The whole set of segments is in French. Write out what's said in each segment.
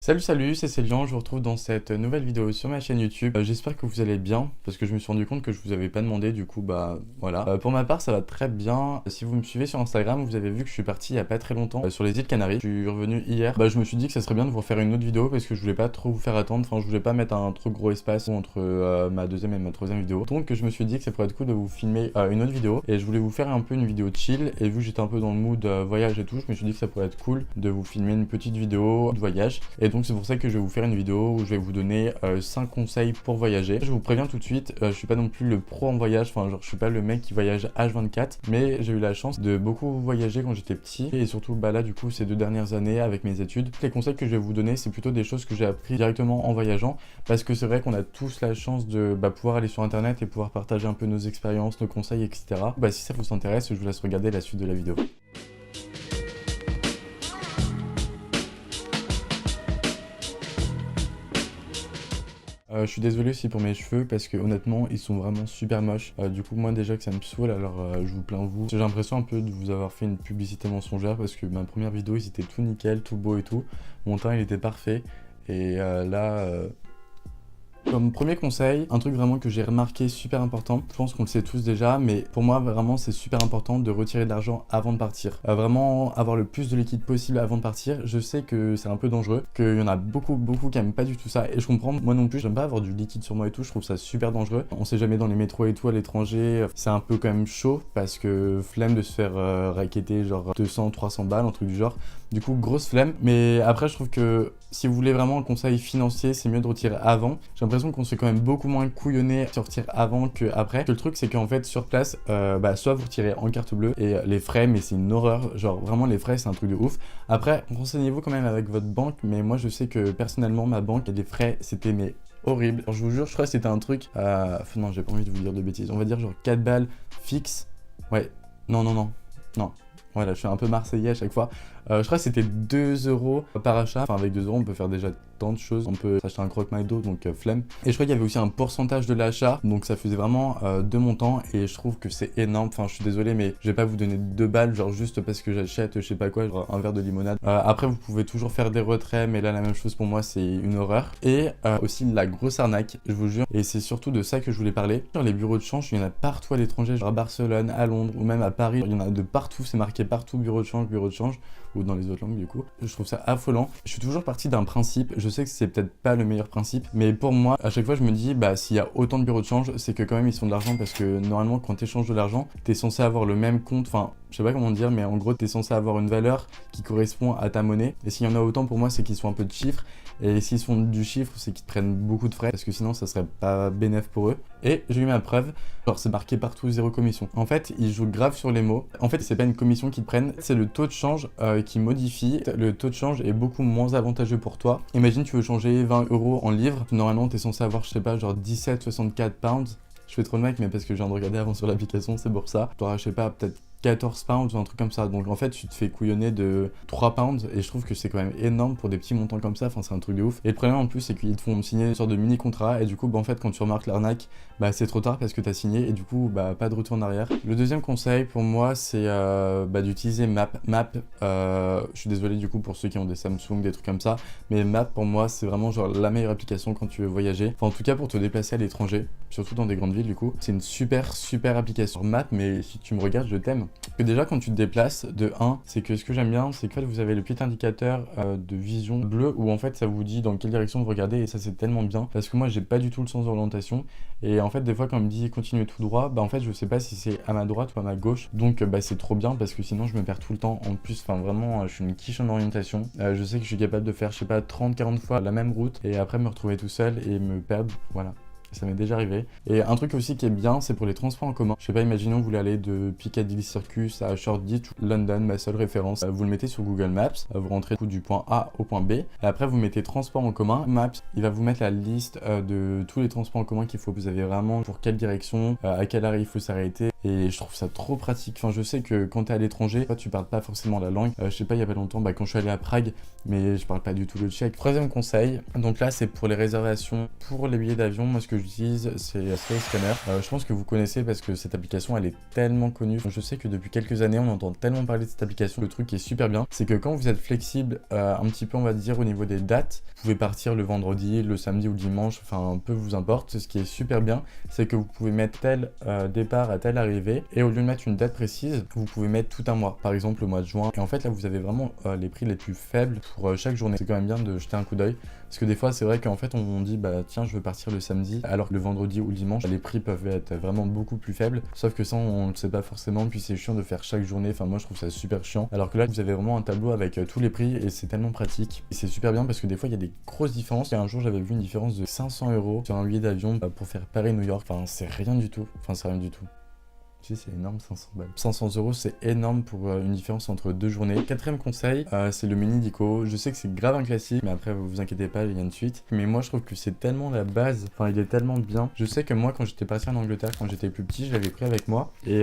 Salut, c'est Célian, je vous retrouve dans cette nouvelle vidéo sur ma chaîne YouTube. J'espère que vous allez bien, parce que je me suis rendu compte que je vous avais pas demandé, du coup bah voilà. Pour ma part ça va très bien. Si vous me suivez sur Instagram, vous avez vu que je suis parti il y a pas très longtemps sur les îles Canaries. Je suis revenu hier. Je me suis dit que ça serait bien de vous refaire une autre vidéo, parce que je voulais pas trop vous faire attendre, enfin je voulais pas mettre un trop gros espace entre ma deuxième et ma troisième vidéo. Donc je me suis dit que ça pourrait être cool de vous filmer une autre vidéo, et je voulais vous faire un peu une vidéo chill, et vu que j'étais un peu dans le mood voyage et tout, je me suis dit que ça pourrait être cool de vous filmer une petite vidéo de voyage. Et donc c'est pour ça que je vais vous faire une vidéo où je vais vous donner 5 conseils pour voyager. Je vous préviens tout de suite, je suis pas non plus le pro en voyage, enfin genre je suis pas le mec qui voyage H24, mais j'ai eu la chance de beaucoup voyager quand j'étais petit, et surtout là du coup ces 2 dernières années avec mes études. Les conseils que je vais vous donner, c'est plutôt des choses que j'ai appris directement en voyageant, parce que c'est vrai qu'on a tous la chance de pouvoir aller sur internet et pouvoir partager un peu nos expériences, nos conseils, etc. Si ça vous intéresse, je vous laisse regarder la suite de la vidéo. Je suis désolé aussi pour mes cheveux parce que honnêtement ils sont vraiment super moches. Du coup moi déjà que ça me saoule, alors je vous plains vous. J'ai l'impression un peu de vous avoir fait une publicité mensongère, parce que ma première vidéo ils étaient tout nickel, tout beau et tout. Mon teint il était parfait, et comme premier conseil, un truc vraiment que j'ai remarqué super important, je pense qu'on le sait tous déjà, mais pour moi vraiment c'est super important de retirer de l'argent avant de partir. Vraiment avoir le plus de liquide possible avant de partir. Je sais que c'est un peu dangereux, qu'il y en a beaucoup qui aiment pas du tout ça, et je comprends, moi non plus j'aime pas avoir du liquide sur moi et tout, je trouve ça super dangereux. On sait jamais dans les métros et tout à l'étranger, c'est un peu quand même chaud, parce que flemme de se faire racketter genre 200-300 balles, un truc du genre. Du coup grosse flemme, mais après je trouve que si vous voulez vraiment un conseil financier, c'est mieux de retirer avant. J'ai l'impression qu'on se fait quand même beaucoup moins couillonner de sortir avant qu'après. Le truc c'est qu'en fait sur place, soit vous retirez en carte bleue, et les frais, mais c'est une horreur, genre vraiment les frais c'est un truc de ouf. Après renseignez-vous quand même avec votre banque, mais moi je sais que personnellement ma banque et les frais c'était mais horrible. Alors, je vous jure, je crois que c'était un truc, non j'ai pas envie de vous dire de bêtises, on va dire genre 4 balles fixe. Ouais, non. Voilà, je suis un peu marseillais à chaque fois. Je crois que c'était 2 € par achat. Enfin, avec 2 € on peut faire déjà tant de choses. On peut s'acheter un croque McDo, donc flemme. Et je crois qu'il y avait aussi un pourcentage de l'achat, donc ça faisait vraiment 2 montants, et je trouve que c'est énorme. Enfin, je suis désolé, mais je vais pas vous donner 2 balles, genre juste parce que j'achète, je sais pas quoi, genre un verre de limonade. Après, vous pouvez toujours faire des retraits, mais là, la même chose pour moi, c'est une horreur. Et aussi la grosse arnaque, je vous jure. Et c'est surtout de ça que je voulais parler. Sur les bureaux de change, il y en a partout à l'étranger, genre à Barcelone, à Londres, ou même à Paris. Il y en a de partout, c'est marqué partout bureau de change, ou dans les autres langues du coup. Je trouve ça affolant. Je suis toujours parti d'un principe, je sais que c'est peut-être pas le meilleur principe, mais pour moi, à chaque fois je me dis, s'il y a autant de bureaux de change, c'est que quand même ils font de l'argent, parce que normalement quand tu échanges de l'argent, t'es censé avoir le même compte, enfin je sais pas comment dire, mais en gros t'es censé avoir une valeur qui correspond à ta monnaie, et s'il y en a autant, pour moi c'est qu'ils font un peu de chiffres, et s'ils font du chiffre, c'est qu'ils prennent beaucoup de frais, parce que sinon ça serait pas bénéf pour eux. Et j'ai eu ma preuve, genre c'est marqué partout 0 commission. En fait, ils jouent grave sur les mots. En fait, c'est pas une commission qu'ils prennent, c'est le taux de change qui modifie. Le taux de change est beaucoup moins avantageux pour toi. Imagine, tu veux changer 20 € en livres. Normalement, t'es censé avoir, je sais pas, genre 17,64 pounds. Je fais trop le mec, mais parce que je viens de regarder avant sur l'application, c'est pour ça. Tu auras, je sais pas, peut-être 14 pounds ou un truc comme ça. Donc en fait, tu te fais couillonner de 3 pounds, et je trouve que c'est quand même énorme pour des petits montants comme ça. Enfin, c'est un truc de ouf. Et le problème en plus, c'est qu'ils te font signer une sorte de mini contrat, et du coup, en fait, quand tu remarques l'arnaque, c'est trop tard parce que t'as signé, et du coup, pas de retour en arrière. Le deuxième conseil pour moi, c'est d'utiliser Map. Je suis désolé du coup pour ceux qui ont des Samsung, des trucs comme ça, mais Map pour moi, c'est vraiment genre la meilleure application quand tu veux voyager. Enfin, en tout cas, pour te déplacer à l'étranger, surtout dans des grandes villes du coup. C'est une super application Map, mais si tu me regardes, je t'aime. Que déjà quand tu te déplaces, de 1, c'est que ce que j'aime bien, c'est que vous avez le petit indicateur de vision bleu, où en fait ça vous dit dans quelle direction vous regardez, et ça c'est tellement bien, parce que moi j'ai pas du tout le sens d'orientation, et en fait des fois quand on me dit continuez tout droit, en fait je sais pas si c'est à ma droite ou à ma gauche, donc c'est trop bien, parce que sinon je me perds tout le temps. En plus, enfin vraiment je suis une quiche en orientation, je sais que je suis capable de faire je sais pas 30-40 fois la même route, et après me retrouver tout seul et me perdre, voilà. Ça m'est déjà arrivé. Et un truc aussi qui est bien, c'est pour les transports en commun. Je sais pas, imaginons vous voulez aller de Piccadilly Circus à Shoreditch, London, ma seule référence. Vous le mettez sur Google Maps, vous rentrez du point A au point B, et après vous mettez transport en commun. Maps, il va vous mettre la liste de tous les transports en commun qu'il faut. Vous avez vraiment pour quelle direction, à quelle heure il faut s'arrêter. Et je trouve ça trop pratique. Enfin, je sais que quand t'es à l'étranger, toi tu parles pas forcément la langue. Je sais pas, il y a pas longtemps, quand je suis allé à Prague, mais je parle pas du tout le tchèque. Troisième conseil, donc là c'est pour les réservations pour les billets d'avion. Moi ce que j'utilise, c'est Skyscanner. Je pense que vous connaissez parce que cette application elle est tellement connue. Je sais que depuis quelques années on entend tellement parler de cette application. Le truc qui est super bien, c'est que quand vous êtes flexible un petit peu on va dire au niveau des dates, vous pouvez partir le vendredi, le samedi ou le dimanche, enfin peu vous importe. Ce qui est super bien, c'est que vous pouvez mettre tel départ à telle arrivée et au lieu de mettre une date précise, vous pouvez mettre tout un mois, par exemple le mois de juin. Et en fait là vous avez vraiment les prix les plus faibles pour chaque journée. C'est quand même bien de jeter un coup d'œil parce que des fois c'est vrai qu'en fait on dit bah tiens je veux partir le samedi alors que le vendredi ou le dimanche les prix peuvent être vraiment beaucoup plus faibles, sauf que ça on le sait pas forcément, puis c'est chiant de faire chaque journée. Enfin moi je trouve ça super chiant, alors que là vous avez vraiment un tableau avec tous les prix et c'est tellement pratique et c'est super bien parce que des fois il y a des grosses différences. Et un jour j'avais vu une différence de 500 € sur un billet d'avion pour faire Paris-New York. Enfin c'est rien du tout, c'est rien du tout. Si, c'est énorme, 500 balles. 500 €, c'est énorme pour une différence entre 2 journées. Quatrième conseil, c'est le mini dico. Je sais que c'est grave un classique, mais après, vous inquiétez pas, il y a une suite. Mais moi, je trouve que c'est tellement la base. Enfin, il est tellement bien. Je sais que moi, quand j'étais parti en Angleterre, quand j'étais plus petit, je l'avais pris avec moi. Et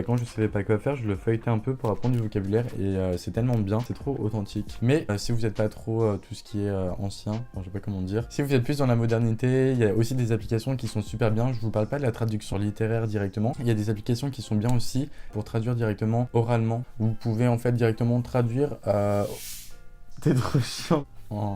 quand je savais pas quoi faire, je le feuilletais un peu pour apprendre du vocabulaire. Et c'est tellement bien, c'est trop authentique. Mais si vous n'êtes pas trop tout ce qui est ancien, enfin, je sais pas comment dire. Si vous êtes plus dans la modernité, il y a aussi des applications qui sont super bien. Je vous parle pas de la traduction littéraire directement. Il y a des applications qui sont bien aussi pour traduire directement oralement. Vous pouvez en fait directement traduire T'es trop chiant.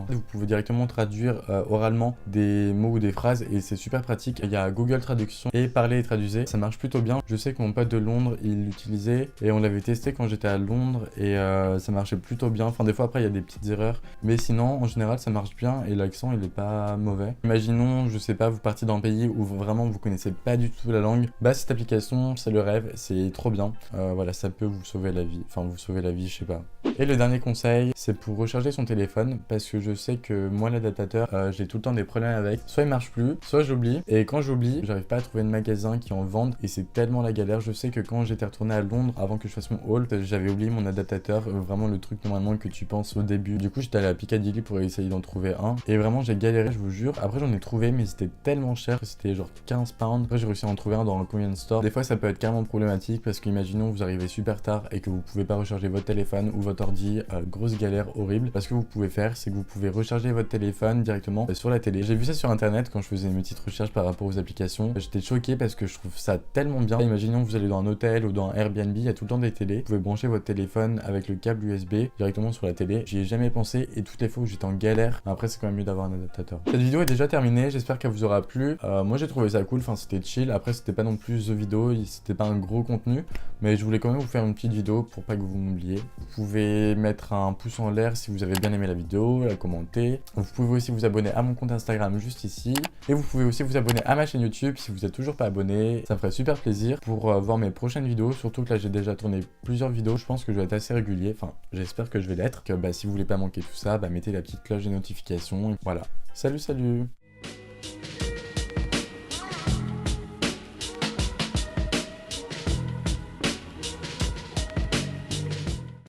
Vous pouvez directement traduire oralement des mots ou des phrases et c'est super pratique. Il y a Google Traduction et Parler et Traduisez, ça marche plutôt bien. Je sais que mon pote de Londres il l'utilisait et on l'avait testé quand j'étais à Londres et ça marchait plutôt bien. Enfin des fois après il y a des petites erreurs, mais sinon en général ça marche bien et l'accent il est pas mauvais. Imaginons, je sais pas, vous partez dans un pays où vraiment vous connaissez pas du tout la langue, bah cette application c'est le rêve, c'est trop bien. Voilà, ça peut vous sauver la vie, enfin vous sauver la vie, je sais pas. Et le dernier conseil, c'est pour recharger son téléphone parce que je sais que moi l'adaptateur, j'ai tout le temps des problèmes avec. Soit il marche plus, soit j'oublie. Et quand j'oublie, j'arrive pas à trouver de magasin qui en vendent et c'est tellement la galère. Je sais que quand j'étais retourné à Londres avant que je fasse mon haul, j'avais oublié mon adaptateur, vraiment le truc normalement que tu penses au début. Du coup j'étais allé à Piccadilly pour essayer d'en trouver un et vraiment j'ai galéré, je vous jure. Après j'en ai trouvé mais c'était tellement cher que c'était genre 15 pounds. Après j'ai réussi à en trouver un dans un convenience store. Des fois ça peut être carrément problématique parce qu'imaginons vous arrivez super tard et que vous pouvez pas recharger votre téléphone ou votre ordi, grosse galère horrible. Parce que vous pouvez faire, c'est que vous pouvez recharger votre téléphone directement sur la télé. J'ai vu ça sur internet quand je faisais mes petites recherches par rapport aux applications. J'étais choqué parce que je trouve ça tellement bien. Imaginons que vous allez dans un hôtel ou dans un Airbnb, il y a tout le temps des télés. Vous pouvez brancher votre téléphone avec le câble USB directement sur la télé. J'y ai jamais pensé et toutes les fois où j'étais en galère, après c'est quand même mieux d'avoir un adaptateur. Cette vidéo est déjà terminée, j'espère qu'elle vous aura plu. Moi j'ai trouvé ça cool, enfin c'était chill. Après c'était pas non plus The vidéo, c'était pas un gros contenu, mais je voulais quand même vous faire une petite vidéo pour pas que vous m'oubliez. Vous pouvez mettre un pouce en l'air si vous avez bien aimé la vidéo, la commenter. Vous pouvez aussi vous abonner à mon compte Instagram juste ici. Et vous pouvez aussi vous abonner à ma chaîne YouTube si vous êtes toujours pas abonné. Ça me ferait super plaisir pour voir mes prochaines vidéos. Surtout que là j'ai déjà tourné plusieurs vidéos. Je pense que je vais être assez régulier. Enfin j'espère que je vais l'être. Que si vous voulez pas manquer tout ça, mettez la petite cloche de notification. Voilà. Salut.